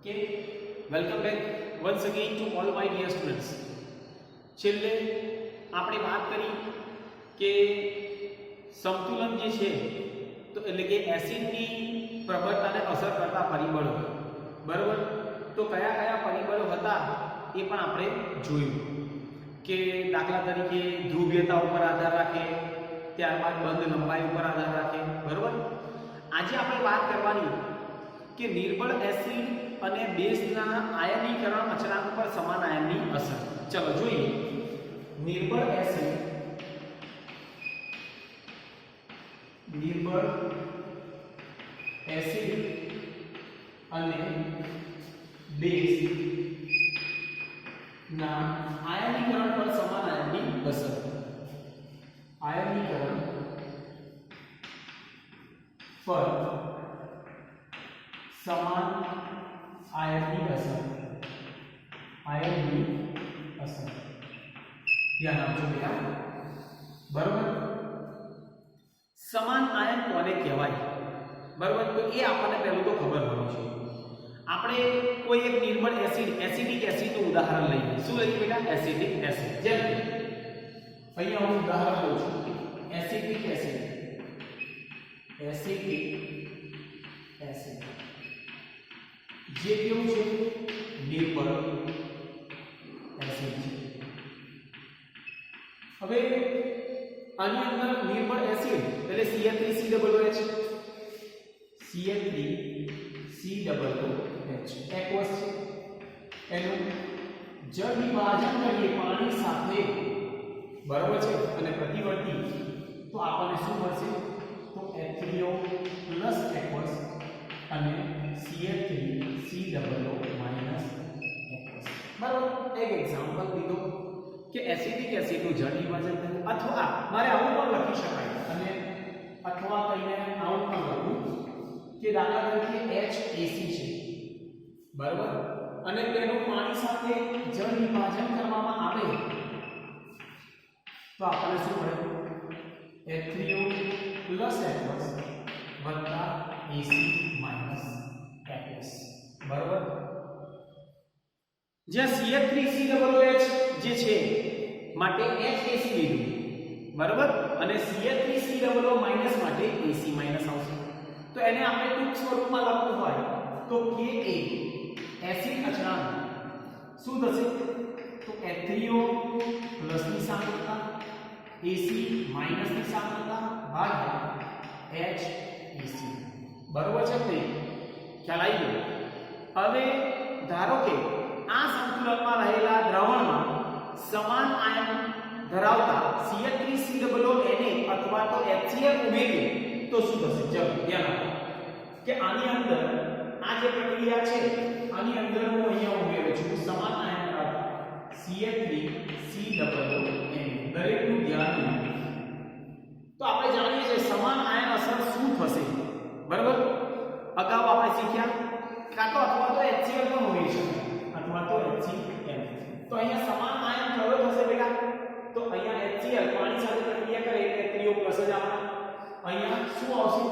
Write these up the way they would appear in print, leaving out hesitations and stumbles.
Okay, welcome back once again to all my dear students. છેલ્લે આપણે વાત કરી કે સંતુલન જે છે તો એટલે કે એસિડની પ્રબળતાને અસર કરતા પરિબળો, બરાબર? તો કયા કયા પરિબળો હતા એ પણ આપણે જોયું કે દાખલા તરીકે ધ્રુવીયતા ઉપર આધાર રાખે, ત્યારબાદ બંધ લંબાઈ ઉપર આધાર રાખે, બરાબર? આજે આપણે વાત કરવાની કે નિર્બળ એસિડ અને બેઝના આયનીકરણ અચળાંક પર સમાન આયનની અસર. ચલો જોઈએ. નિર્બળ એસિડ અને બેઝ ના આયનીકરણ પર સમાન આયનની અસર. આયનીકરણ પર સમાન આયનની અસર. આયનની અસર ધ્યાન આપજો બેટા, બરોબર? સમાન આયન કોને કહેવાય, બરોબર? તો એ આપણને પહેલું તો ખબર હોવી જોઈએ. આપણે કોઈ એક નિર્બળ એસિડિક એસિડનું ઉદાહરણ લઈએ. શું લઈએ બેટા? Acidic acid. જેમ કે અહીંયા હું ઉદાહરણ લઉં છું એસિડિક એસિડ. એસિડિક એસિડ જે કેવું છે? નિર્બળ એસિડ છે. હવે આની અંદર નિર્બળ એસિડ એટલે CH3COOH, CH3COOH એક્વસ છે. એનું જળ વિભાજન કરીએ પાણી સાથે, બરાબર છે, અને પ્રતિવર્તી તો આપણને શું મળશે? તો H3O પ્લસ એક્વસ અને CH3COO માઈનસ એક્વસ. બરાબર? એક એક્ઝામ્પલ દીધો કે એસિડિક એસિડનું જળ વિભાજન થયું, અથવા મારે આવું પણ લખી શકાય અને અથવા કહીને આવું પણ લખું કે દાખલા તરીકે HAC છે, બરાબર, અને તેનું પાણી સાથે જળ વિભાજન કરવામાં આવે તો આપણને શું મળે? H3O પ્લસ એક્વસ વત્તા AC માઈનસ એક્વસ. બરાબર? જ્યાં CH3COOH જે છે માટે HAC લીધું, બરાબર, અને CH3COO માઈનસ માટે AC માઈનસ આવશે. તો એને આપણે ટૂંક સ્વરૂપમાં લખવું હોય તો Ka એસિડ અચળાંક શું થશે? તો H3O પ્લસ ની સાંદ્રતા AC માઈનસ ની સાંદ્રતા ભાગ્યા HAC. બરાબર છે ને? ખ્યાલ આવી ગયો? હવે ધારો કે આ સંતુલનમાં રહેલા દ્રવણમાં સમાન આયન ધરાવતા CH3COO Na અથવા તો HCl ઉમેરીએ તો શું થશે? ચલો ધ્યાન આપો કે આની અંદર આ જે પ્રક્રિયા છે આની અંદર હું અહીંયા ઉમેરું છું સમાન આયન ધરાવતા CH3COO Na. દરેકનું ધ્યાન રાખો. તો આપણે જાણીએ છીએ સમાન આયન અસર શું થશે, બરાબર? અગાઉ આપણે શીખ્યા કાં તો અથવા તો HCl પણ ઉમેરી શકાય અથવા તો HCl. તો અહીંયા સમાન આયન કયો થશે બેટા? તો અહીંયા HCl પાણી સાથે પ્રક્રિયા કરે એટલે H3O પ્લસ જ આવશે. અહીંયા શું આવશે?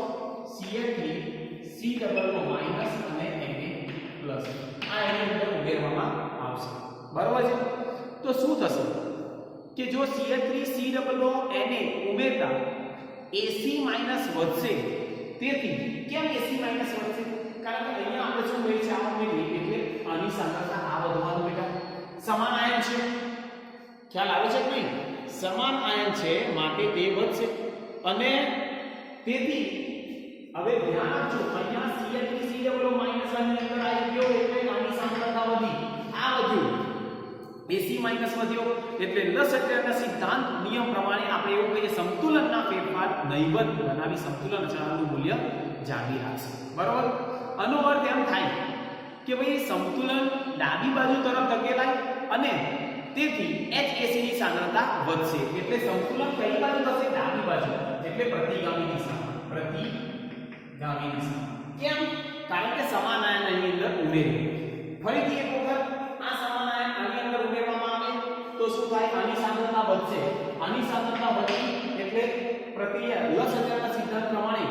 CH3COO માઈનસ અને Na પ્લસ આ એની અંદર ઉમેરવામાં આવશે. બરાબર છે? તો શું થશે કે જો CH3COO Na ઉમેરતા AC માઈનસ વધશે. તેથી કેમ AC માઈનસ વધશે? કારણ કે અહીંયા આપણે શું હોય છે? આ ઉમેરીએ એટલે આની સાંદ્રતા આ વધવાનું બેટા. સમાન આયન છે, ખ્યાલ આવે છે કે નહીં? સમાન આયન છે માટે તે વધશે અને તેથી હવે ધ્યાન આપજો અહીંયા CH3COO માઈનસ આની અંદર આવી ગયો એટલે આની સાંદ્રતા વધી, આ વધ્યું, AC માઈનસ વધ્યો એટલે લસચરના સિદ્ધાંત નિયમ પ્રમાણે આપણે એવું કહીએ સંતુલનના ફેરફાર નહીવત બનાવી સંતુલન અચળાંકનું મૂલ્ય જાળવી રાખશે. બરાબર? આનો અર્થ એમ થાય કે ભાઈ સંતુલન ડાબી બાજુ તરફ ધકેલાય અને તેથી HAC ની સાંદ્રતા વધશે એટલે સંતુલન કઈ બાજુ થશે? ડાબી બાજુ, એટલે પ્રતિગામી દિશામાં. પ્રતિગામી દિશા. કેમ? કારણ કે સમાન આયન અહીં અંદર ઉમેર્યું. ફરીથી એક વખત આ સમાન આયન આની અંદર ઉમેરવામાં આવે તો શું થાય? આની સાંદ્રતા વધશે. આની સાંદ્રતા વધી એટલે પ્રક્રિયા લસચરના સિદ્ધાંત પ્રમાણે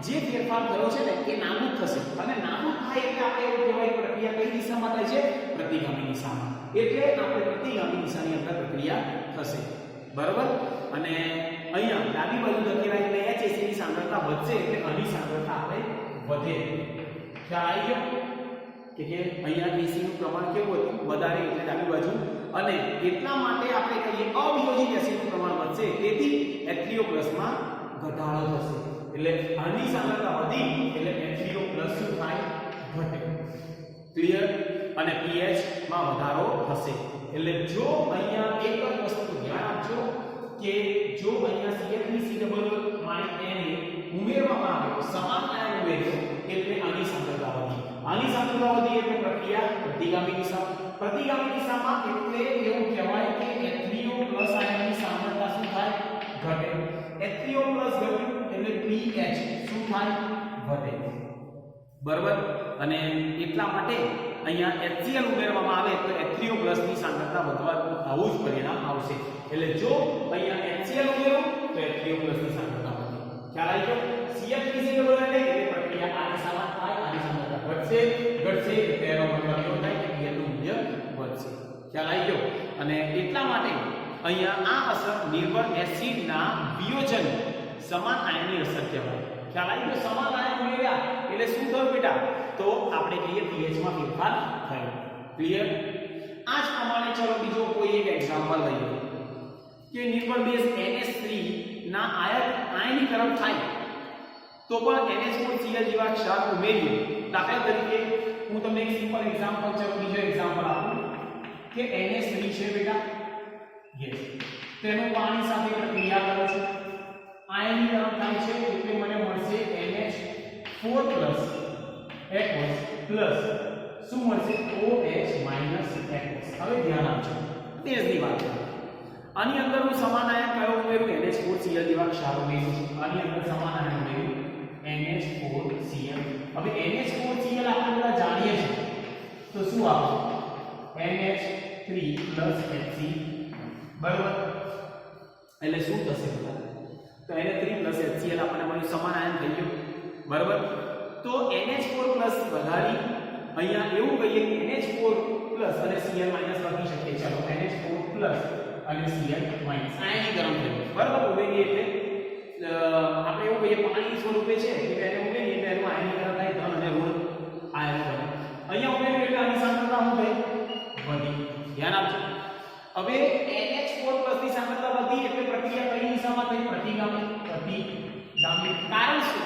જે ફેરફાર ફેરફાર થયો છે ને એ નાબૂદ થશે અને નાબૂદ થાય એટલે આપણે એવું કહેવાય પ્રક્રિયા કઈ દિશામાં થાય છે પ્રતિગામી દિશામાં એટલે આપણે પ્રતિગામી દિશાની અંદર પ્રક્રિયા થશે બરાબર અને અહીંયા ડાબી બાજુ ધકેલાય એટલે HAC ની સાંદ્રતા વધશે એટલે આની સાંદ્રતા આપણે વધે ખ્યાલ આવી ગયો કે અહીંયા AC નું પ્રમાણ કેવું હતું વધારે એટલે ડાબી બાજુ અને એટલા માટે આપણે કહીએ અવિયોજિત એસિડનું પ્રમાણ વધશે તેથી H3O+ માં ઘટાડો થશે એટલે આની સાંદ્રતા વધી એટલે H3O+ શું થાય ઘટે ક્લિયર અને pH માં વધારો થશે એટલે જો અહીંયા એક જ વસ્તુ ધ્યાન આપજો કે જો અહીંયા CH3COO- ને ઉમેરવામાં આવે સમાન આયન ઉમેર્યો એટલે આની સાંદ્રતા વધી આની સાંદ્રતા વધી એટલે પ્રક્રિયા પ્રતિગામી દિશામાં એટલે એવું કહેવાય કે H3O+ આયનની સાંદ્રતા શું થાય ઘટે H3O+ ઘટ્યું એટલે pH શું થાય વધે બરાબર અને એટલા માટે અહીંયા HCl ઉમેરવામાં આવે તો H3O+ ની સાંદ્રતા વધવાનું આવું જ પરિણામ આવશે એટલે જો અહીંયા HCl ઉમેરો તો H3O+ ની સાંદ્રતા વધે ખ્યાલ આવી ગયો CH3COO એટલે પ્રક્રિયા આ દિશામાં થાય આની સાંદ્રતા ઘટશે તેનો મતલબ એવો થાય કે pH નું મૂલ્ય વધશે ખ્યાલ આવી ગયો અને એટલા માટે અહીંયા આ અસર નિર્બળ એસિડના વિયોજન સમાન આયનની અસર કહેવાય ખ્યાલ આવી ગયો સમાન આયન ઉમેર્યા એટલે શું થયું બેટા તો આપણે કહીએ pH માં ફેરફાર થયો ક્લિયર આ જ પ્રમાણે ચલો બીજો કોઈ એક એક્ઝામ્પલ લઈએ કે નિર્બળ બેઝ NH3 ના આયનીકરણ થાય તો પણ NH4Cl જેવા ક્ષાર ઉમેરીએ દાખલા તરીકે હું તમને એક સિમ્પલ એક્ઝામ્પલ ચલો બીજો એક્ઝામ્પલ આપું કે NH3 છે બેટા યસ તેનું પાણી સાથે પ્રક્રિયા કરો છો આયનીકરણ થાય છે એટલે મને મળશે NH4+ aqueous પ્લસ શું મળશે OH- aqueous હવે ધ્યાન આપજો તેજની વાત છે આની અંદર હું સમાન આયન કયો ઉમેરું NH4Cl જેવા ક્ષાર ઉમેરું છું આની અંદર સમાન આયન ઉમેરું NH4Cl હવે NH4Cl આપણે બધા જાણીએ છીએ તો શું આવશે NH3+Hc બરાબર એટલે શું થશે બધા તો NH3+HCl આપણને મળ્યું સમાન આયન થઈ ગયું બરાબર તો NH4+ વધારી અહીંયા એવું કહીએ કે NH4+ અને Cl- લખી શકીએ ચાલો NH4+ અને Cl- આયનીકરણ થયું બરાબર ઉમેરીએ એટલે આપણે એવું કહીએ પાણી સ્વરૂપે છે એટલે એને ઉમેરીએ એટલે એનું આયનીકરણ થાય ધન અને ઋણ આયન બને અહીંયા ઉમેર્યું એટલે આની સાંદ્રતા શું થઈ વધી ધ્યાન આપજો હવે NH4+ ની સાંદ્રતા વધી એટલે પ્રક્રિયા કઈ દિશામાં થઈ પ્રતિગામી કારણ શું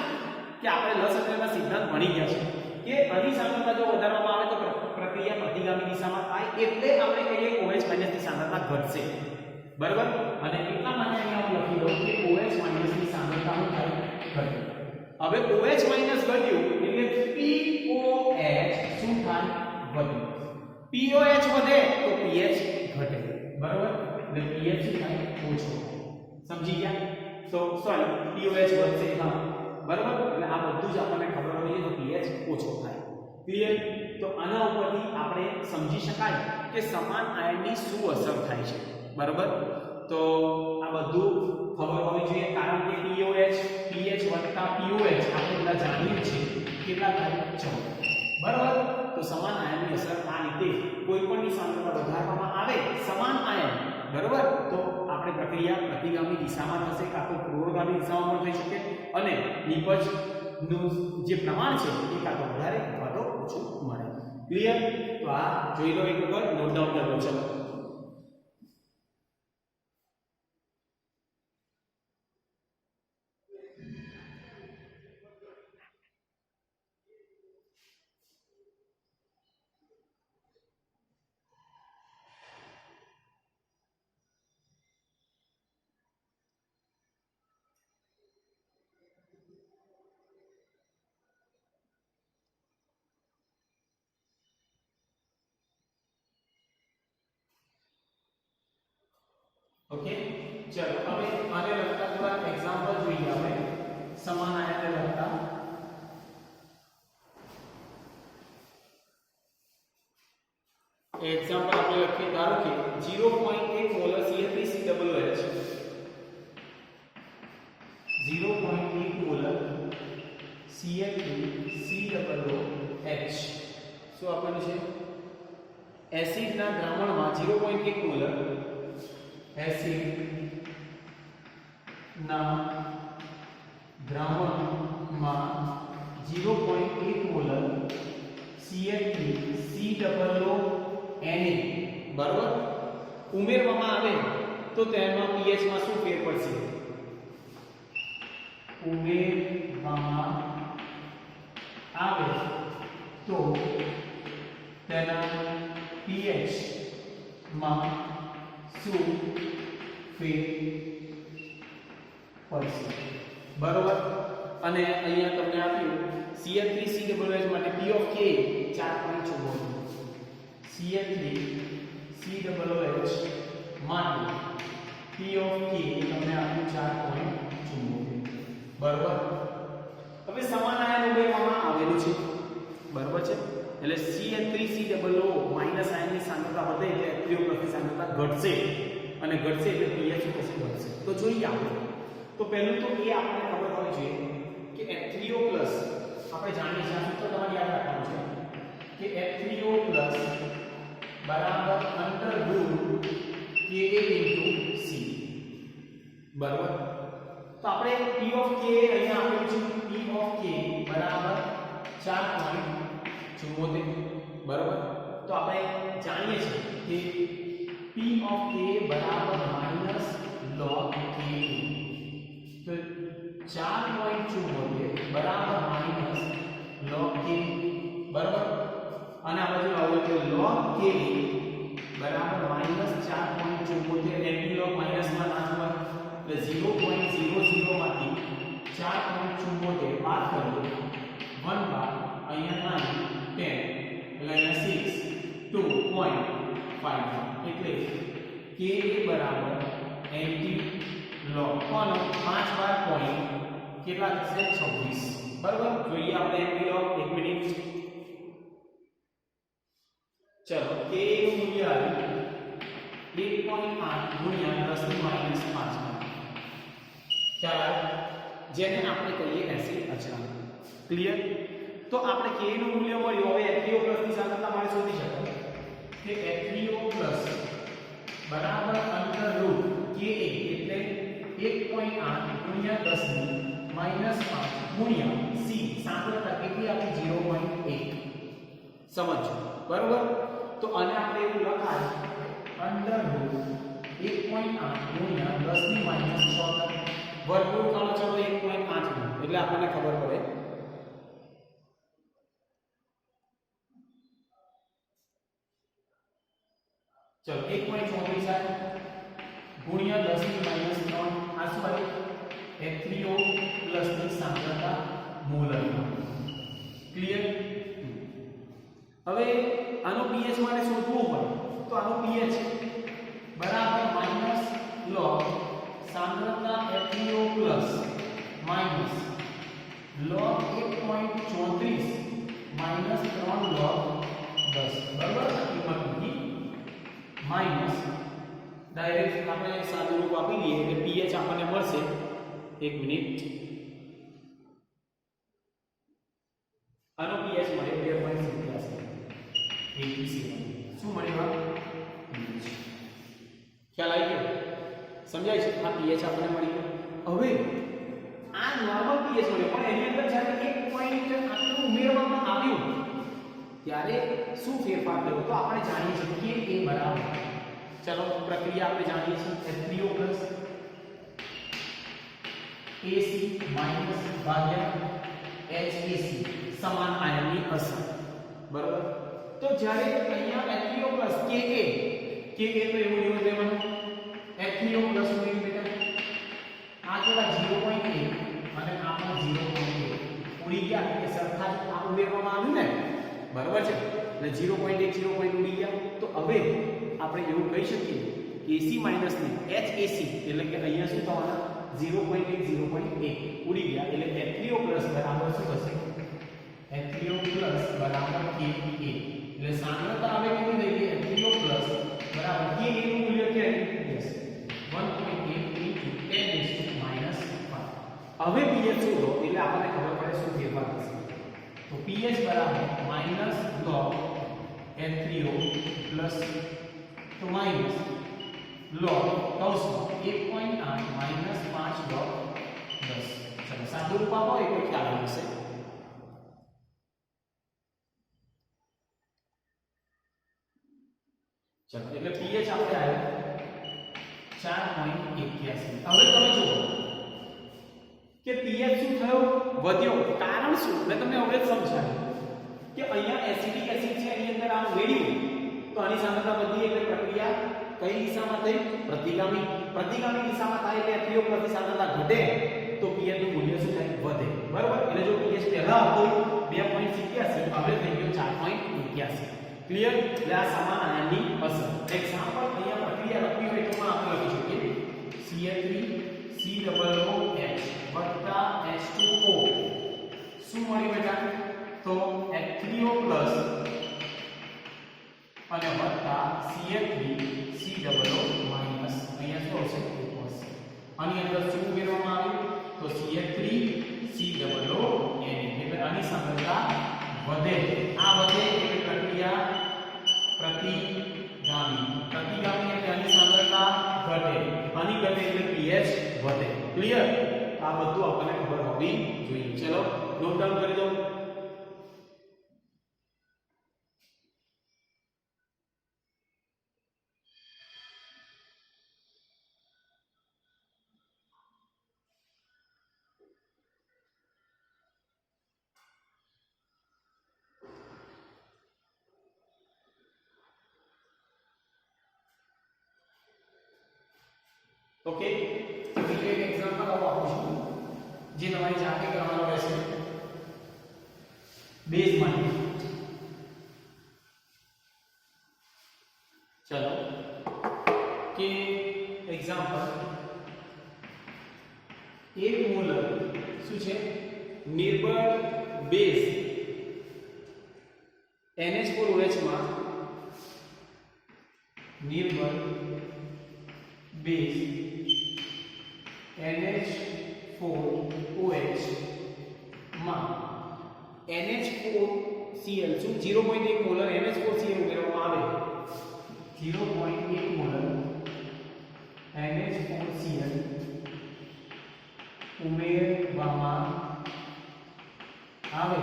કે આપણે લસતરના સિદ્ધાંત ભણી ગયા છે કે આની સાંદ્રતા જો વધારવામાં આવે તો પ્રક્રિયા પ્રતિગામી દિશામાં થાય એટલે આપણે કહીએ OH- ની સાંદ્રતા ઘટશે બરાબર અને એટલા માટે અહીંયા હું લખી દઉં કે OH- ની સાંદ્રતા શું થાય ઘટે હવે OH- ઘટ્યું એટલે POH શું થાય વધે POH વધે તો pH ઘટે બરાબર એટલે pH શું થાય ઓછો સમજી ગયા તો સોરી POH વધશે હા બરાબર એટલે આ બધું જ આપણને ખબર હોવી જોઈએ તો pH ઓછો થાય ક્લિયર તો આના ઉપરથી આપણે સમજી શકાય કે સમાન આયનની શું અસર થાય છે બરાબર તો આ બધું ખબર હોવી જોઈએ કારણ કે pH વત્તા POH આપણે બધા જાણીએ છીએ કેટલા થાય 6 બરાબર તો સમાન આયનની અસર આ રીતે કોઈપણની સાંદ્રતા વધારવામાં આવે સમાન આયન બરાબર તો આપણે પ્રક્રિયા પ્રતિગામી દિશામાં થશે કાં તો પૂર્વગામી દિશામાં પણ થઈ શકે અને નિપજનું જે પ્રમાણ છે એ કાં તો વધારે અથવા તો ઓછું મળે ક્લિયર તો આ જોઈ લો એક વખત નોટ ડાઉન કરી લો ચલો ओके चलो હવે આને લગતા થોડા એક્ઝામ્પલ જોઈએ આપણે સમાન આયનને લગતા એક્ઝામ્પલ આપણે લખીએ ધારો કે 0.8 molar CH3COOH 0.8 molar CH3 COOH શું આપેલું છે એસિડના દ્રાવણમાં 0.1 મોલર એસિડના દ્રાવણમાં 0.1 મોલર CH3COONA બરાબર ઉમેરવામાં આવે તો તેમાં pH માં શું ફેર પડશે ઉમેરવામાં આવે તો તેના pH માં શું ફેર પડશે બરોબર અને અહીંયા તમને આપ્યું CH3COOH માટે P of K 4.74 CH3COOH માટે P of K તમને આપ્યું 4.74 બરોબર હવે સમાન આયન ઉમેરવામાં આવેલું છે બરોબર છે એટલે CH3COO માઈનસ આયનની સાંદ્રતા વધે એટલે H3O ની સાંદ્રતા ઘટશે અને ઘટશે એટલે pH શું ઘટશે તો જોઈએ આપણે તો પહેલું તો એ આપણને ખબર હોવી જોઈએ કે H3O+ આપણે જાણીએ છીએ આ સૂત્ર તમારે યાદ રાખવાનું છે કે H3O+ બરાબર √ Ka * C બરાબર તો આપણે P of K અહીંયા આપેલું છે P of K બરાબર 4.74 બરાબર તો આપણે જાણીએ છીએ કે P of K બરાબર -log K તો 4.74 બરાબર -log K બરાબર અને આ બાજુ આવું કે log K બરાબર -4.74 એન્ટી-log માઈનસમાં નાખવા એટલે 0.00 માંથી 4.74 બાદ કરીએ 1 બાદ અહીંયા 9 10 એટલે અહીંયા 6 2.5 એટલે Ka બરાબર એન્ટી-log કોનો 5 બાર પોઈન્ટ કેટલા થશે 26 બરાબર જોઈએ આપણે એન્ટી-log 1 મિનિટ ચલો Ka નું મૂલ્ય આવ્યું 1.8 ગુણ્યા 10 ની માઈનસ 5 ચાલો જેને આપણે કહીએ એસિડ અચળાંક ક્લિયર તો આપણે Ka નું મૂલ્ય મળ્યું હવે H3O+ ની સાંદ્રતા મારે શોધી શકાય કે H3O+ બરાબર √Ka એટલે 1.8 ગુણ્યા 10 ની માઈનસ 5 ગુણ્યા C સાંદ્રતા કેટલી આપી 0.1 સમજો બરાબર તો આને આપણે એવું લખાય √1.8 ગુણ્યા 10 ની માઈનસ 6 વર્ગમૂળ કરો ચલો 1.5 એટલે આપણને ખબર પડે ચલો 1.34 થાય ગુણ્યા 10 ની માઈનસ 3 આ શું આવે H3O+ ની સાંદ્રતા મોલરમાં ક્લિયર હવે આનો pH મારે શોધવું હોય તો આનો pH બરાબર -log સાંદ્રતા H3O+ minus log 1.34 minus 3 log 10 બરાબર આ કિંમત મૂકી માઈનસ ડાયરેક્ટ આપણે સાદું રૂપ આપી લઈએ એટલે pH આપણને મળશે 1 મિનિટ આનો pH મળે 2.87 શું મળ્યું ખ્યાલ આવી ગયો સમજાય છે આ pH આપણને મળી ગયો હવે આ નોર્મલ pH મળ્યો પણ એની અંદર જ્યારે એક પોઈન્ટ આટલું ઉમેરવામાં આવ્યું ત્યારે શું ફેરફાર થયો તો આપણે જાણીએ છીએ કે A બરાબર ચલો પ્રક્રિયા આપણે જાણીએ છીએ H3O+ AC માઈનસ ભાગ્યા HAC સમાન આયનની અસર બરાબર તો જ્યારે અહીંયા H3O+ Ka તો એવું એવું લેવાનું H3O+ ઉમેરી બેટા આ કેટલા 0.1 અને આ પણ 0.1 ઉડી ગયા એટલે સરખા જ આ ઉમેરવામાં આવ્યું ને બરાબર છે એટલે 0.1 0.1 ઉડી ગયા તો હવે આપણે એવું કહી શકીએ કે AC માઈનસ ને HAC એટલે કે અહીંયા શું થવાના 0.1 0.1 ઉડી ગયા એટલે H3O+ બરાબર શું થશે H3O+ બરાબર Ka એટલે સાંદ્રતા આવે કેટલી થઈ ગઈ H3O+ બરાબર Ka નું મૂલ્ય કેટલું થશે 1.8 × 10⁻⁵ હવે pH શોધો એટલે આપણને ખબર પડે શું ફેરફાર થશે तो pH बराबर माइनस log H3O प्लस तो माइनस log कौंस 1.8 माइनस 5 log 10। चलो सादું રૂપ આપો એટલે ખ્યાલ આવશે। चलो એટલે pH આપણે આવ્યો 4.81। હવે તમે જુઓ કે pH શું થયો વધ્યો, કારણ શું મેં તમને હવે સમજાવ્યું કે અહીંયા એસિડિક એસિડ છે એની અંદર આ વેડ્યું તો આની સાંદ્રતા વધી એટલે પ્રક્રિયા કઈ દિશામાં થઈ प्रतिगामी प्रतिगामी દિશામાં થાય એટલે H3O ની સાંદ્રતા ઘટે તો pH નું મૂલ્ય શું થાય વધે બરાબર। એટલે જો pH પહેલા હતો 2.87 હવે થઈ ગયો 4.81। ક્લિયર। એટલે આ સમાન આયનની અસર એક્ઝામ્પલ અહીંયા પ્રક્રિયા લખવી હોય તો પણ આપણે લખી શકીએ CH3COOH H2O શું મળ્યું બેટા તો H3O પ્લસ અને વત્તા CH3COO માઈનસ અહીંયા શું આવશે પ્લસ આની અંદર શું ઉમેરવામાં આવ્યું તો CH3COO એટલે આની સાંદ્રતા વધે। આ વધે એટલે પ્રક્રિયા प्रतिगामी प्रतिगामी એટલે આની સાંદ્રતા ઘટે, આની ઘટે એટલે pH વધે। ક્લિયર। આ બધું આપણને ખબર હોવી જોઈએ। ચલો નોટ ડાઉન કરી દો। ओके तो बीजो एक एग्जांपल अब आपको છું જે તમારે જાતે કરવાનો રહેશે બેઝ માટે। चलो કે एग्जांपल 1 મોલર શું છે નિર્બળ બેઝ NH4OH માં નિર્બળ બેઝ NH4OH માં NH4Cl શું 0.1 મોલર NH4Cl ઉમેરવામાં આવે 0.1 મોલર NH4Cl ઉમેરવામાં આવે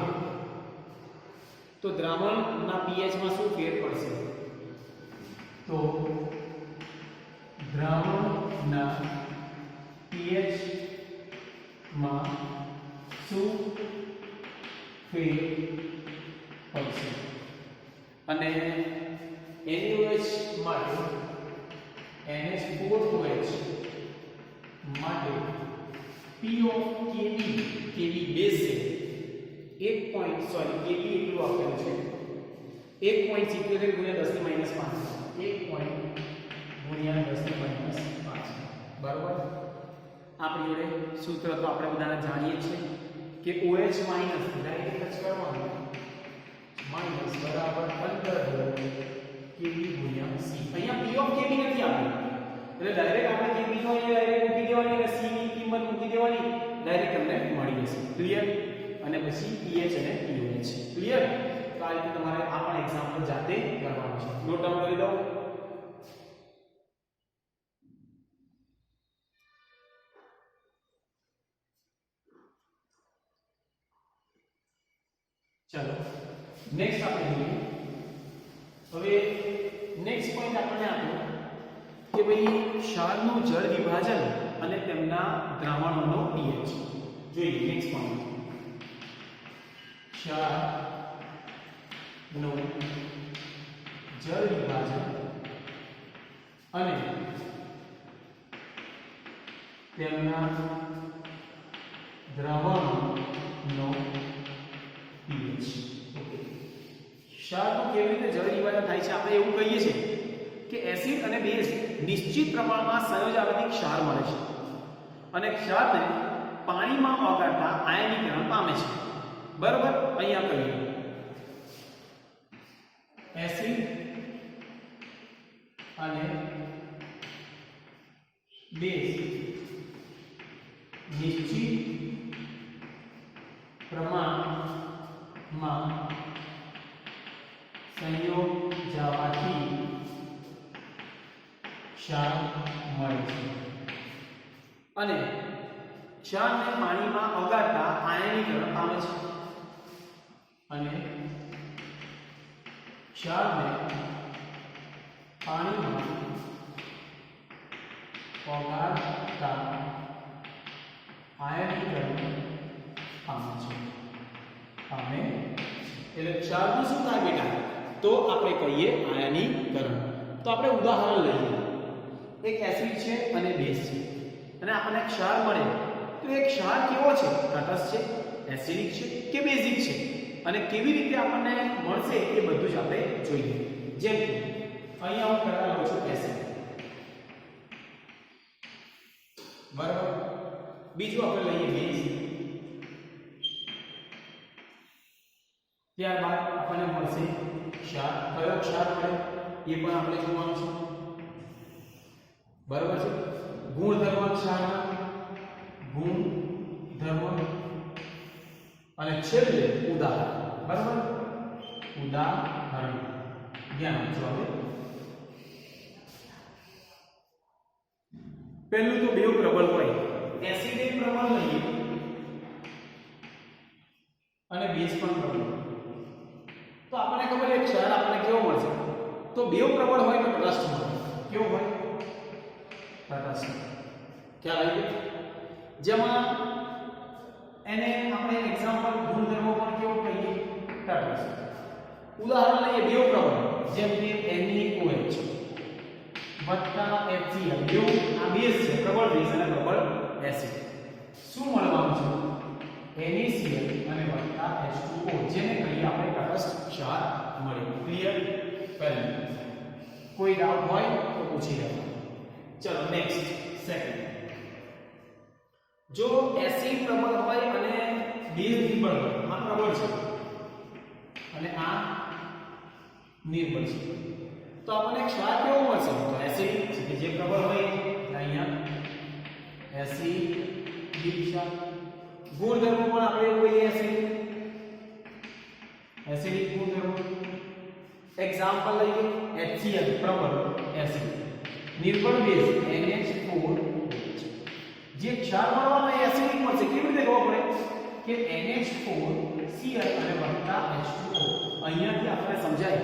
તો દ્રાવણના pH માં શું ફેર પડશે તો દ્રાવણના pH માં શું ફેર પડશે અને NaOH માટે NH4OH માટે P of Kb Kb base છે 1 પોઈન્ટ સોરી Kb એટલું આપેલું છે 1.77 ગુણ્યા 10 ની -5 1 પોઈન્ટ ગુણ્યા 10 ની -5 બરાબર। આપણી જોડે સૂત્ર તો આપણે બધાને જાણીએ છીએ કે OH માઈનસ ડાયરેક્ટ ટચ કરવાનું માઈનસ બરાબર 15 Kb ગુણ્યા C। અહીંયા P of Kb નથી આપ્યું એટલે ડાયરેક્ટ આપણે Kb નો અહીંયા ડાયરેક્ટ મૂકી દેવાની અને C ની કિંમત મૂકી દેવાની ડાયરેક્ટ તમને મળી જશે। ક્લિયર। અને પછી pH અને pOH। ક્લિયર। તો આ રીતે તમારે આ પણ એક્ઝામ્પલ જાતે કરવાનું છે। નોટ ડાઉન કરી દો। चलो नेक्स्ट આપણે જોઈએ હવે નેક્સ્ટ પોઈન્ટ આપણને આપ્યો કે ભાઈ ક્ષારનું જળ વિભાજન અને તેમના દ્રાવણોનો pH જોઈએ। નેક્સ્ટ પોઈન્ટ ક્ષારનું જળ વિભાજન અને તેમના દ્રાવણોનો pH। ઓકે ક્ષારનું કેવી રીતે જળ વિભાજન થાય છે આપણે એવું કહીએ છીએ કે એસિડ અને બેઝ નિશ્ચિત પ્રમાણમાં સંયોજાવાથી ક્ષાર મળે છે અને ક્ષારને પાણીમાં ઓગાળતા આયનીકરણ પામે છે બરાબર। અહીંયા કહીએ એસિડ અને બેઝ નિશ્ચિત પ્રમાણમાં માં સંયોગ જવાથી ક્ષાર મળે છે અને ક્ષારને પાણીમાં ઓગાળતા આયનીકરણ પામે છે અને ક્ષારને પાણીમાં ઓગાળતા આયનીકરણ પામે છે એટલે ક્ષારનું શું થાય બેટા તો આપણે કહીએ આયનીકરણ તો આપણે ઉદાહરણ લઈએ એક એસિડ છે અને બેઝ છે અને આપણને ક્ષાર મળે તો એ ક્ષાર કેવો છે તટસ્થ છે એસિડિક છે કે બેઝિક છે અને કેવી રીતે આપણને મળશે એ બધું જ આપણે જોઈએ જેમ કે અહીંયા હું કરતા લઉં છું એસિડ બરાબર બીજું આપણે લઈએ બેઝ ત્યારબાદ આપણને મળશે ક્ષાર કયો ક્ષાર મળે એ પણ આપણે જોવાનું છે બરાબર છે ગુણધર્મ ક્ષારના ગુણધર્મ અને છેલ્લે ઉદાહરણ બરાબર ઉદાહરણ ધ્યાન આપજો હવે પહેલું તો બેવ પ્રબળ હોય એસિડિક પ્રબળ લઈએ અને બેઝ પણ પ્રબળ તો આપણને ખબર છે ક્ષાર આપણને કેવો મળશે તો બેવ પ્રબળ હોય તો તટસ્થ મળે કેવો હોય તટસ્થ ખ્યાલ આવી ગયો જેમાં એને આપણે એક્ઝામ્પલ ગુણધર્મો પણ કેવો કહીએ તટસ્થ ઉદાહરણ લઈએ બેવ પ્રબળ જેમ કે NaOH વત્તા HCl બેવ આ બેઝ છે પ્રબળ બેઝ અને પ્રબળ એસિડ શું મળવાનું છે NaCl અને વત્તા H2O જેને કહીએ આપણે તટસ્થ ક્ષાર મળે ક્લિયર પહેલું કોઈ ડાઉટ હોય તો પૂછી લેજો ચલો નેક્સ્ટ સેકન્ડ જો એસિડ પ્રબળ હોય અને બેઝ નિર્બળ હોય આ પ્રબળ છે અને આ નિર્બળ છે તો આપણને ક્ષાર કેવો મળશે તો એસિડિક છે જે પ્રબળ હોય અહીંયા એસિડિક ક્ષાર ગુણધર્મો પણ આપણે એવું કહીએ એસિડિક ગુણધર્મો એક્ઝામ્પલ લઈએ HCl પ્રબળ એસિડ નિર્બળ બેઝ NH4 જે ક્ષાર મળવાનો એસિડિક મળશે કેવી રીતે ખબર પડે કે NH4Cl અને વત્તા H2O અહીંયાથી આપણે સમજાય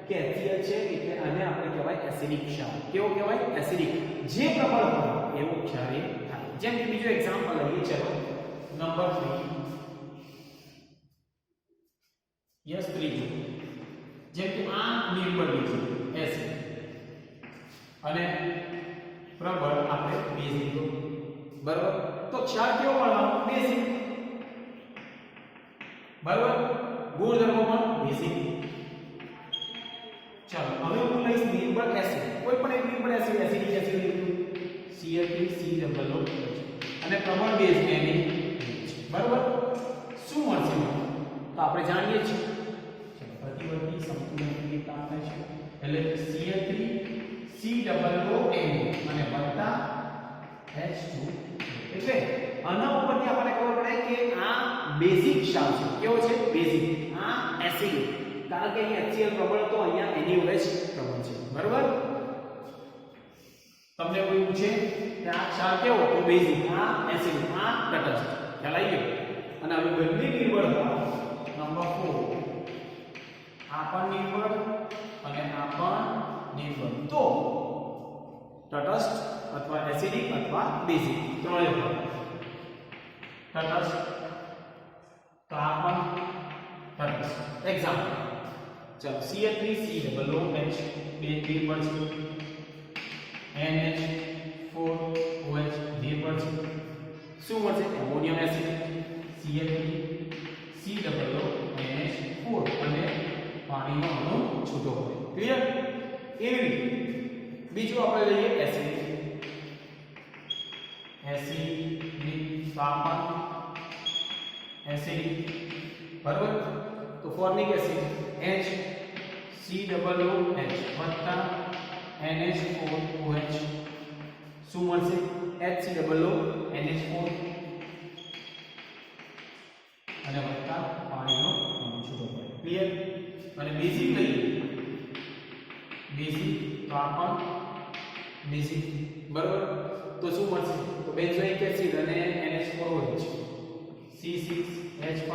કે HCl છે એટલે આને આપણે કહેવાય એસિડિક ક્ષાર કેવો કહેવાય એસિડિક જે પ્રબળ હોય એવો ક્ષાર એ થાય જેમ કે બીજો એક્ઝામ્પલ લઈએ ચલો નંબર 3 યસ ત્રીજું જેમ કે આ નિર્બળ છે એસિડ અને પ્રબળ આપણે બેઝ લીધો બરાબર તો ક્ષાર કેવો મળવાનો બેઝિક બરાબર ગુણધર્મો પણ બેઝિક ચાલો હવે હું લઈશ નિર્બળ એસિડ કોઈ પણ એક નિર્બળ એસિડ એસિડિક એસિડ CH3COO અને પ્રબળ બેઝ Na બરાબર શું મળશે તો આપણે જાણીએ છીએ પ્રતિવર્તી સંતુલન ક્રિયા થાય છે એટલે CH3COO અને વત્તા H2 એટલે આના ઉપરથી આપણને ખબર પડે કે આ બેઝિક ક્ષાર છે કેવો છે બેઝિક આ એસિડિક કારણ કે અહીં HCl પ્રબળ તો અહીંયા NaOH પ્રબળ છે બરાબર તમને કોઈ પૂછે કે આ ક્ષાર કેવો તો બેઝિક આ એસિડિક આ તટસ્થ ખ્યાલ આવી ગયો અને હવે બંને નિર્બળ હોય નંબર 4 આ પણ નિર્બળ અને આ પણ નિર્બળ તો તટસ્થ અથવા એસિડિક અથવા બેઝિક ત્રણેય હોય તટસ્થ તો આ પણ તટસ્થ એક્ઝામ્પલ ચલો CH3COOH બે નિર્બળ છે NH4OH નિર્બળ છે શું મળશે અમોનિયમ એસિડ CH3COOH અને પાણીનો અણુ છૂટો હોય ક્લિયર એવી રીતે બીજું આપણે લઈએ એસિડિક તાપમાન એસિડિક બરાબર તો ફોર્મિક એસિડ HCOOH વત્તા NH4OH શું મળશે HCOOH NH4 અને વત્તા પાણીનો અણુ છૂટો ક્લિયર અને બેઝિક લઈએ બેઝિક તો આ પણ બેઝિક બરાબર તો શું મળશે તો બેન્ઝોઇક એસિડ અને NH4OH C6H5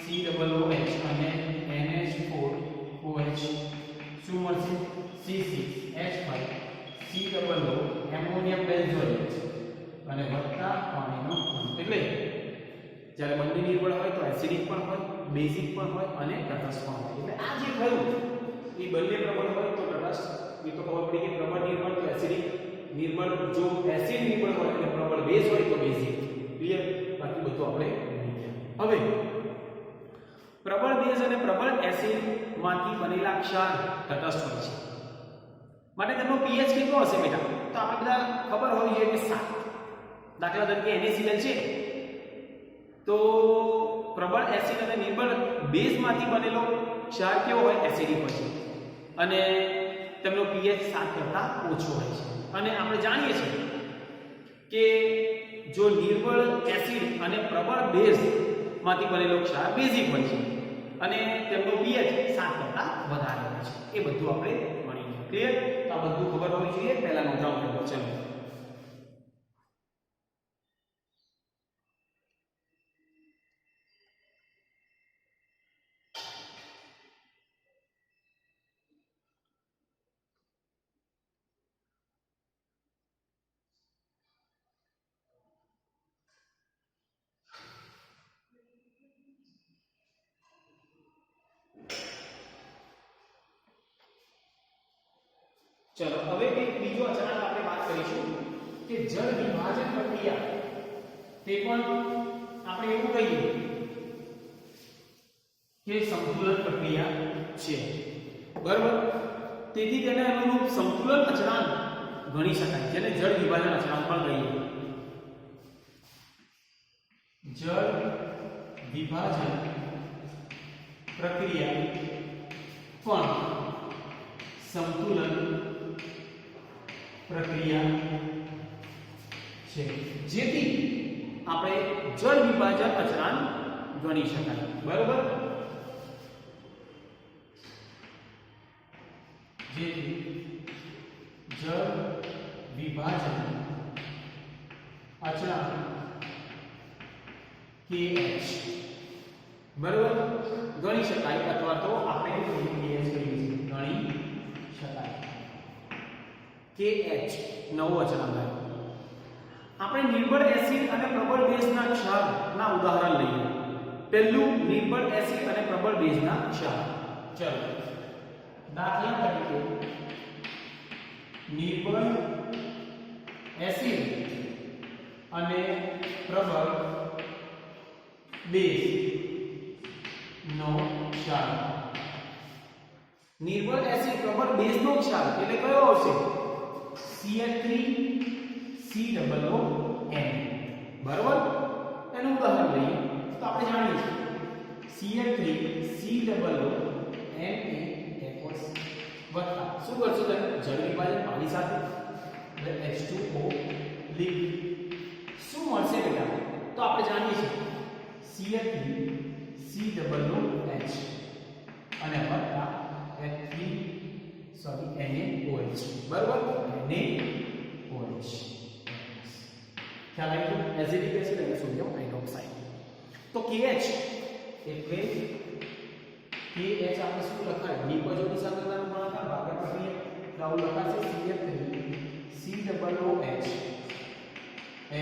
COOH અને NH4OH શું મળશે C6H5 COO એમોનિયમ બેન્ઝોઇટ અને વત્તા પાણીનો અણુ એટલે જ્યારે બંને નિર્બળ હોય તો એસિડિક પણ હોય બેઝિક પણ હોય અને તટસ્થ પણ હોય એટલે આ જે થયું એ બંને પ્રબળ હોય તો તટસ્થ એ તો ખબર પડી કે પ્રબળ નિર્બળ તો એસિડિક નિર્બળ જો એસિડ નિર્બળ હોય અને પ્રબળ બેઝ હોય તો બેઝિક ક્લિયર બાકી બધું આપણે હવે પ્રબળ બેઝ અને પ્રબળ એસિડ માંથી બનેલા ક્ષાર તટસ્થ હોય છે માટે તેનો pH કેટલો હશે બેટા તો આપણે બધા ખબર હોવી જોઈએ કે 7 દાખલા તરીકે NaCl છે તો પ્રબળ એસિડ અને નિર્બળ બેઝ માંથી બનેલો ક્ષાર કેવો હોય એસિડિક હોય છે અને તેમનો pH 7 કરતા ઓછો હોય છે અને આપણે જાણીએ છીએ કે જો નિર્બળ એસિડ અને પ્રબળ બેઝ માંથી બનેલો ક્ષાર બેઝિક હોય છે અને તેમનો pH 7 કરતા વધારે હોય છે એ બધું આપણે ભણીએ ક્લિયર તો આ બધું ખબર હોવી જોઈએ પહેલા નોંધવાનું ચલો चलो હવે એક બીજો અચાનક આપણે વાત કરીશું કે જળ વિભાજન પ્રક્રિયા તે પણ આપણે એવું કહીએ કે સંતુલન પ્રક્રિયા છે બરાબર તેથી તેને અનુરૂપ સંતુલન અચળાંક ગણી શકાય જેને જળ વિભાજન અચળાંક પણ કહીએ જળ વિભાજન પ્રક્રિયા પણ સંતુલન પ્રક્રિયા છે જેથી આપણે જળ વિભાજન અચળાંક ગણી શકાય બરાબર જેથી જળ વિભાજન અચળાંક KH બરાબર ગણી શકાય અથવા તો આપણે KH કહીએ છીએ ગણી શકાય KH નવો અચળાંક આપણે નિર્બળ એસિડ અને પ્રબળ બેઝના ક્ષારના ઉદાહરણ લઈએ પહેલું નિર્બળ એસિડ અને પ્રબળ બેઝના ક્ષાર ચલો દાખલા તરીકે નિર્બળ એસિડ અને પ્રબળ બેઝ નો ક્ષાર નિર્બળ એસિડ પ્રબળ બેઝ નો ક્ષાર એટલે કયો આવશે CH3COON બરાબર એનું ઉદાહરણ લઈએ તો આપણે જાણીએ છીએ CH3COON aqueous વત્તા શું કરશો તમે જળ વિભાજન પાણી સાથે એટલે H2O લિક્વિડ શું મળશે બેટા તો આપણે જાણીએ છીએ CH3COOH અને વત્તા NaOH બરાબર NaOH ખ્યાલ આવ્યો એસિડિક એસિડ અને સોડિયમ હાઇડ્રોક્સાઇડ તો KH એટલે KH આપણે શું લખાય નિપજોની સાંદ્રતાનું ગુણાકાર ભાગ્યા પ્રક્રિયા આવું લખાશે CH3COOH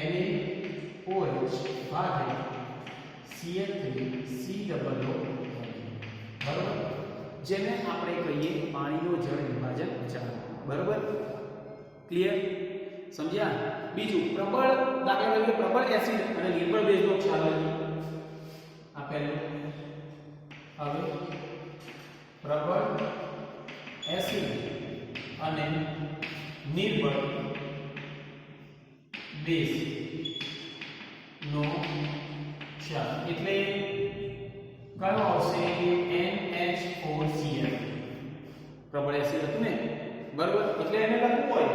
NaOH ભાગ્યા CH3COOH બરાબર જેને આપણે કહીએ પાણીનો જળ વિભાજન અચળાંક બરાબર ક્લિયર સમજ્યા બીજું પ્રબળ દાખલા તરીકે પ્રબળ એસિડ અને નિર્બળ બેઝનો ખ્યાલ લઈએ આપેલું હવે પ્રબળ એસિડ અને નિર્બળ બેઝ નો ખ્યાલ એટલે કયો આવશે NH4Cl પ્રબળ એસિડ હતું ને બરાબર એટલે એને લખવું હોય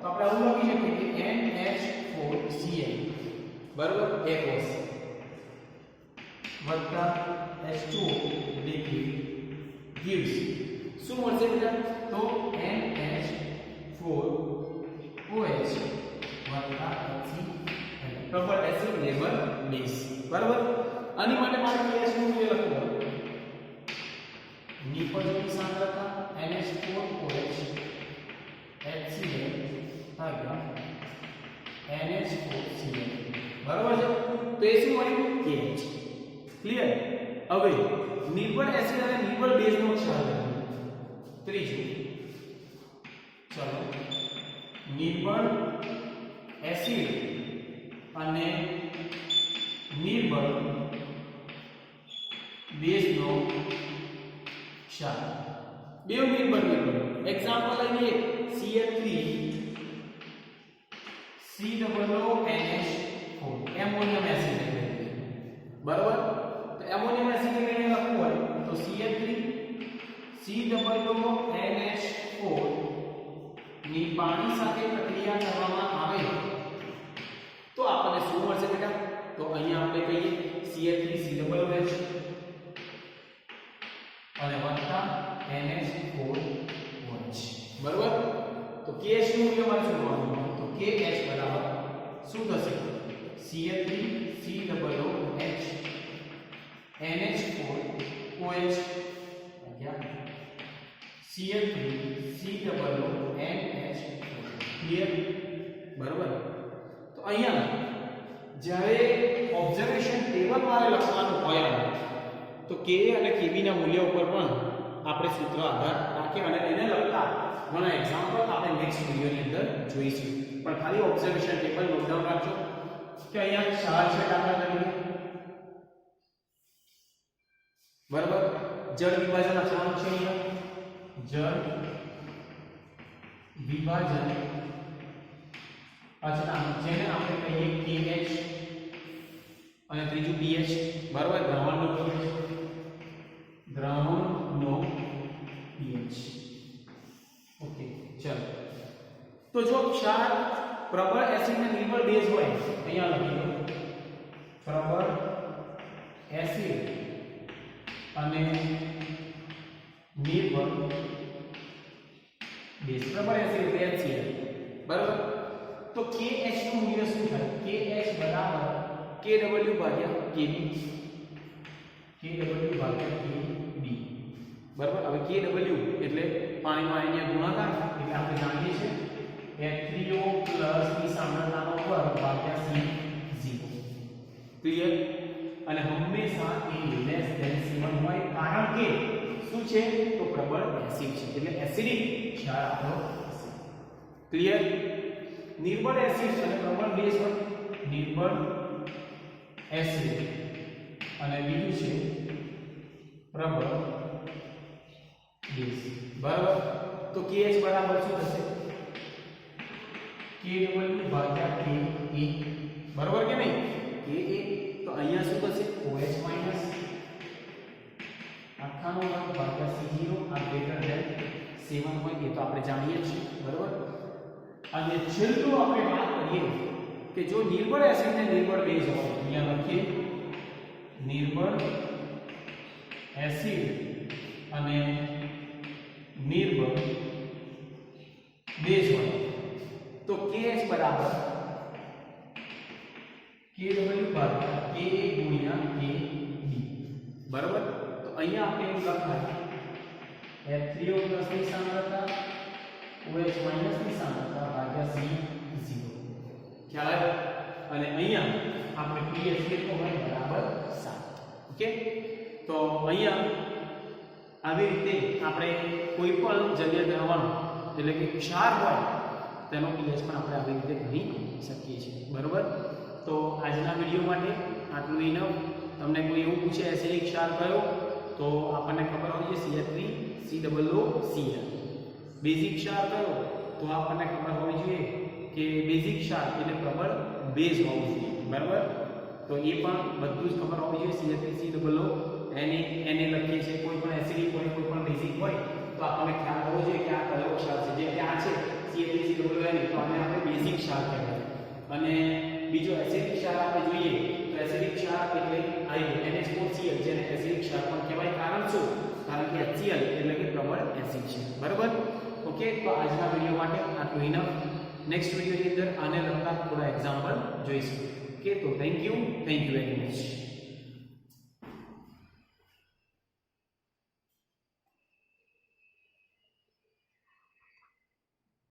તો આપણે આવું લખી શકીએ કે NH4Cl બરાબર aqueous વત્તા H2O લિક્વિડ gives શું મળશે બેટા તો NH4OH વત્તા HCl પ્રબળ એસિડ લેવલ બેઝ બરાબર આની માટે મારે KH નું મૂલ્ય લખવું નિપજની સાંદ્રતા NH4OH HCl ભાગ્યા NH4Cl બરાબર છે તો એ શું મળ્યું KH ક્લિયર હવે નિર્બળ એસિડ અને નિર્બળ બેઝ નો ખ્યાલ રાખો ત્રીજું ચલો નિર્બળ એસિડ અને નિર્બળ બેઝ નો ખ્યાલ બે નિર્બળ એક્ઝામ્પલ લઈએ CH3COONH4 એમોનિયમ એસિડ બરાબર તો એમોનિયમ એસિડ ને લખવું હોય તો CH3COONH4 ની પાણી સાથે પ્રક્રિયા કરવામાં આવે તો આપણને શું મળશે બેટા તો અહીંયા આપણે કહીએ CH3COOH અને વત્તા NH4OH બરાબર તો KH નું મૂલ્ય મારે શોધવાનું તો KH બરાબર શું થશે CH3COOH NH4OH CH3COONH4 ક્લિયર બરાબર તો અહીંયા જ્યારે ઓબ્ઝર્વેશન ટેબલ મારે લખવાનું હોય તો Ka અને Kb ના મૂલ્ય ઉપર પણ આપણે સૂત્ર આધાર રાખીએ અને એને લગતા ઘણા એક્ઝામ્પલ આપણે નેક્સ્ટ વિડિયોની અંદર જોઈશું પણ ખાલી ઓબ્ઝર્વેશન ટેબલ નોટ ડાઉન રાખજો કે અહીંયા ક્ષાર છે દાખલા તરીકે બરાબર જળ વિભાજન લખવાનું છે અહીંયા જળ વિભાજન અચળાંક જેને આપણે કહીએ KH અને ત્રીજું pH બરાબર દ્રાવણનો pH દ્રાવણનો pH ઓકે ચલો તો જો ક્ષાર પ્રબળ એસિડ ને નિર્બળ બેઝ હોય અહીંયા લખી દો પ્રબળ એસિડ અને નિર્બળ બેઝ પ્રબળ એસિડ એટલે HCl બરાબર તો KH નું મૂલ્ય શું થાય KH બરાબર KW ભાગ્યા KB KW ભાગ્યા KB બરાબર હવે KW એટલે પાણીમાં અહીંયા ગુણાકાર એટલે આપણે જાણીએ છીએ H3O ની સાંદ્રતાનો વર્ગ ભાગ્યા C0 ક્લિયર અને હંમેશા A લેસ ધેન C1 હોય કારણ કે શું છે તો પ્રબળ એસિડ છે એટલે એસિડિક ક્ષાર આપણો ક્લિયર નિર્બળ એસિડ અને પ્રબળ બેઝ હોય નિર્બળ એસિડ અને બીજું છે પ્રબળ બેઝ બરાબર તો KH બરાબર શું થશે KW ભાગ્યા KA બરાબર કે નહીં KA તો અહીંયા શું થશે OH માઈનસ આખાનો વર્ગ ભાગ્યા C0 આ ગ્રેટર ધેન 7 હોય એ તો આપણે જાણીએ છીએ બરાબર અને છેલ્લું આપણે વાત કરીએ કે જો નિર્બળ એસિડ ને નિર્બળ બેઝ હોય અહીંયા લખીએ નિર્બળ એસિડ અને નિર્બળ બેઝ હોય તો KH બરાબર KW ભાગ્યા KA ગુણ્યા KB બરાબર તો અહીંયા આપણે એવું લખાય H3O ની સાંદ્રતા OH ની સાંદ્રતા ભાગ્યા C0 ખ્યાલ આવ્યો અને અહીંયા આપણે pH કેટલો હોય બરાબર 7 ઓકે તો અહીંયા આવી રીતે આપણે કોઈ પણ જલીય દ્રાવણ એટલે કે ક્ષાર હોય તેનો pH પણ આપણે આવી રીતે ગણી શકીએ છીએ બરાબર તો આજના વિડિયો માટે આટલું ઇનફ તમને કોઈ એવું પૂછે એસિડિક ક્ષાર કયો તો આપણને ખબર હોવી જોઈએ CH3COOCl બેઝિક ક્ષાર કયો તો આપણને ખબર હોવી જોઈએ કે બેઝિક ક્ષાર એટલે પ્રબળ બેઝ હોવો જોઈએ બરાબર તો એ પણ બધું જ ખબર હોવી જોઈએ CH3COO એને લખીએ છીએ કોઈ પણ એસિડિક હોય કોઈ પણ બેઝિક હોય તો આપણને ખ્યાલ હોવો જોઈએ કે આ કયો ક્ષાર છે જે કે આ છે CH3COO તો આને આપણે બેઝિક ક્ષાર કહેવાય અને બીજો એસિડિક ક્ષાર આપણે જોઈએ તો એસિડિક ક્ષાર એટલે NH4Cl જેને એસિડિક ક્ષાર પણ કહેવાય કારણ શું કારણ કે HCl શીખશે. બરાબર? ઓકે, તો આજના વિડીયો માટે આટલું ઇનફ. નેક્સ્ટ વિડીયોની અંદર આને લગતા થોડા એક્ઝામ્પલ જોઈશું. ઓકે, તો થેન્ક યુ વેરી મચ.